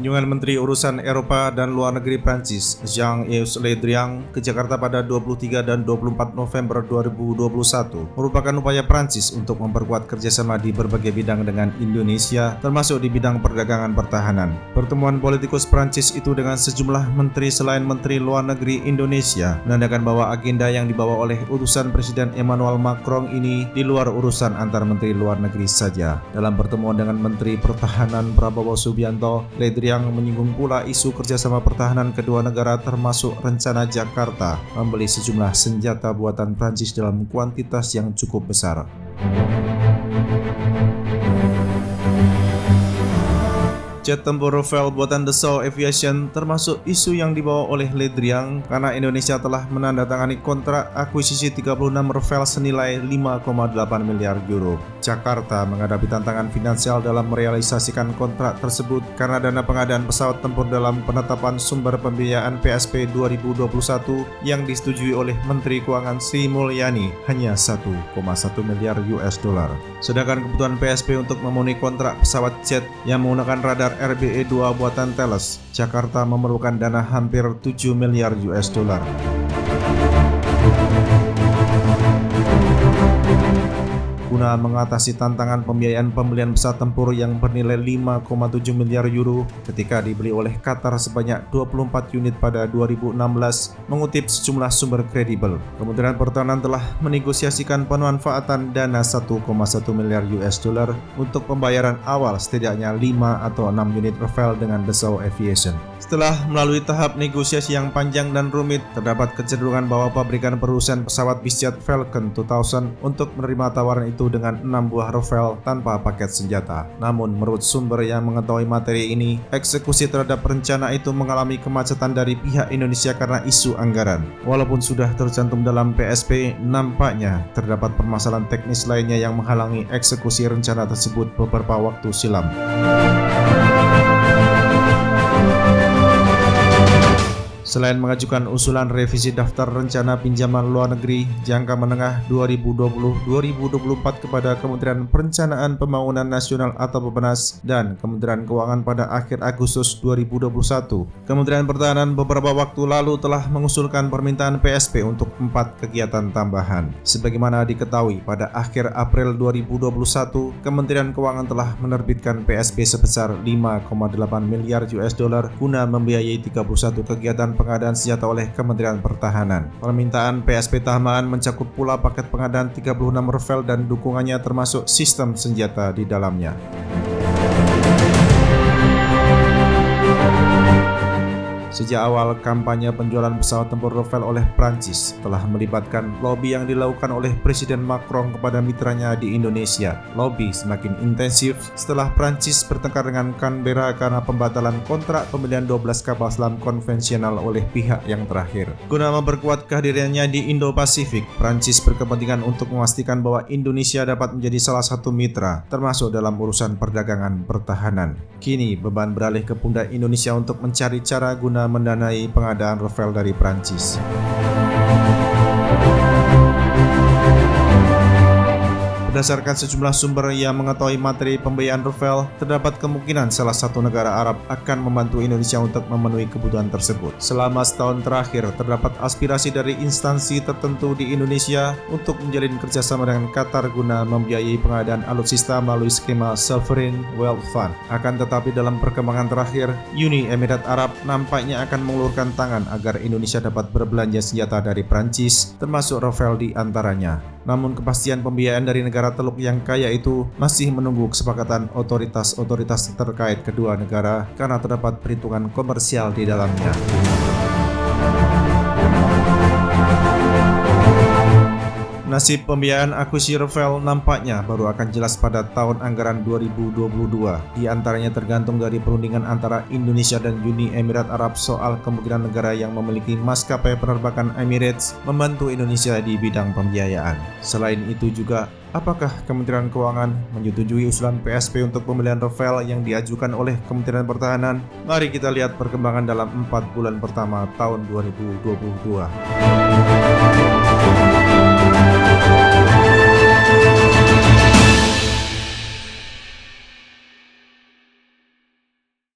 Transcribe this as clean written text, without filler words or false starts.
Kunjungan Menteri Urusan Eropa dan Luar Negeri Prancis, Jean-Yves Le Drian, ke Jakarta pada 23 dan 24 November 2021 merupakan upaya Prancis untuk memperkuat kerjasama di berbagai bidang dengan Indonesia, termasuk di bidang perdagangan pertahanan. Pertemuan politikus Prancis itu dengan sejumlah menteri selain Menteri Luar Negeri Indonesia menandakan bahwa agenda yang dibawa oleh utusan Presiden Emmanuel Macron ini di luar urusan antar Menteri Luar Negeri saja. Dalam pertemuan dengan Menteri Pertahanan Prabowo Subianto, Le Drian menyinggung pula isu kerjasama pertahanan kedua negara termasuk rencana Jakarta membeli sejumlah senjata buatan Prancis dalam kuantitas yang cukup besar. Jet tempur Rafale buatan Dassault Aviation termasuk isu yang dibawa oleh Le Drian karena Indonesia telah menandatangani kontrak akuisisi 36 Rafale senilai 5,8 miliar euro. Jakarta menghadapi tantangan finansial dalam merealisasikan kontrak tersebut karena dana pengadaan pesawat tempur dalam penetapan sumber pembiayaan PSP 2021 yang disetujui oleh Menteri Keuangan Sri Mulyani hanya 1,1 miliar US dollar. Sedangkan kebutuhan PSP untuk memenuhi kontrak pesawat jet yang menggunakan radar RBE-2 buatan Thales, Jakarta memerlukan dana hampir 7 miliar US dollar. Guna mengatasi tantangan pembiayaan pembelian pesawat tempur yang bernilai 5,7 miliar euro ketika dibeli oleh Qatar sebanyak 24 unit pada 2016, mengutip sejumlah sumber kredibel. Kementerian Pertahanan telah menegosiasikan pemanfaatan dana 1,1 miliar US dollar untuk pembayaran awal setidaknya 5 atau 6 unit Rafale dengan Dassault Aviation. Setelah melalui tahap negosiasi yang panjang dan rumit, terdapat kecenderungan bahwa pabrikan perusahaan pesawat bisjet Falcon 2000 untuk menerima tawaran itu dengan 6 buah Rafale tanpa paket senjata. Namun menurut sumber yang mengetahui materi ini, eksekusi terhadap rencana itu mengalami kemacetan dari pihak Indonesia karena isu anggaran. Walaupun sudah tercantum dalam PSP, nampaknya terdapat permasalahan teknis lainnya yang menghalangi eksekusi rencana tersebut beberapa waktu silam. Selain mengajukan usulan revisi daftar rencana pinjaman luar negeri jangka menengah 2020-2024 kepada Kementerian Perencanaan Pembangunan Nasional atau Bappenas dan Kementerian Keuangan pada akhir Agustus 2021, Kementerian Pertahanan beberapa waktu lalu telah mengusulkan permintaan PSP untuk 4 kegiatan tambahan. Sebagaimana diketahui, pada akhir April 2021, Kementerian Keuangan telah menerbitkan PSP sebesar 5,8 miliar US dollar guna membiayai 31 kegiatan pengadaan senjata oleh Kementerian Pertahanan. Permintaan PSP tambahan mencakup pula paket pengadaan 36 Rafale dan dukungannya termasuk sistem senjata di dalamnya. Sejak awal kampanye penjualan pesawat tempur Rafale oleh Prancis telah melibatkan lobi yang dilakukan oleh Presiden Macron kepada mitranya di Indonesia. Lobi semakin intensif setelah Prancis bertengkar dengan Canberra karena pembatalan kontrak pembelian 12 kapal selam konvensional oleh pihak yang terakhir. Guna memperkuat kehadirannya di Indo-Pasifik, Prancis berkepentingan untuk memastikan bahwa Indonesia dapat menjadi salah satu mitra, termasuk dalam urusan perdagangan pertahanan. Kini beban beralih ke pundak Indonesia untuk mencari cara guna mendanai pengadaan Rafale dari Prancis. Berdasarkan sejumlah sumber yang mengetahui materi pembiayaan Rafale, terdapat kemungkinan salah satu negara Arab akan membantu Indonesia untuk memenuhi kebutuhan tersebut. Selama setahun terakhir, terdapat aspirasi dari instansi tertentu di Indonesia untuk menjalin kerjasama dengan Qatar guna membiayai pengadaan alutsista melalui skema Sovereign Wealth Fund. Akan tetapi dalam perkembangan terakhir, Uni Emirat Arab nampaknya akan mengulurkan tangan agar Indonesia dapat berbelanja senjata dari Prancis, termasuk Rafale di antaranya. Namun kepastian pembiayaan dari negara Teluk yang kaya itu masih menunggu kesepakatan otoritas terkait kedua negara karena terdapat perhitungan komersial di dalamnya. Nasib pembiayaan akuisisi Rafale nampaknya baru akan jelas pada tahun anggaran 2022. Di antaranya tergantung dari perundingan antara Indonesia dan Uni Emirat Arab soal kemungkinan negara yang memiliki maskapai penerbangan Emirates membantu Indonesia di bidang pembiayaan. Selain itu juga, apakah Kementerian Keuangan menyetujui usulan PSP untuk pembelian Rafale yang diajukan oleh Kementerian Pertahanan? Mari kita lihat perkembangan dalam 4 bulan pertama tahun 2022.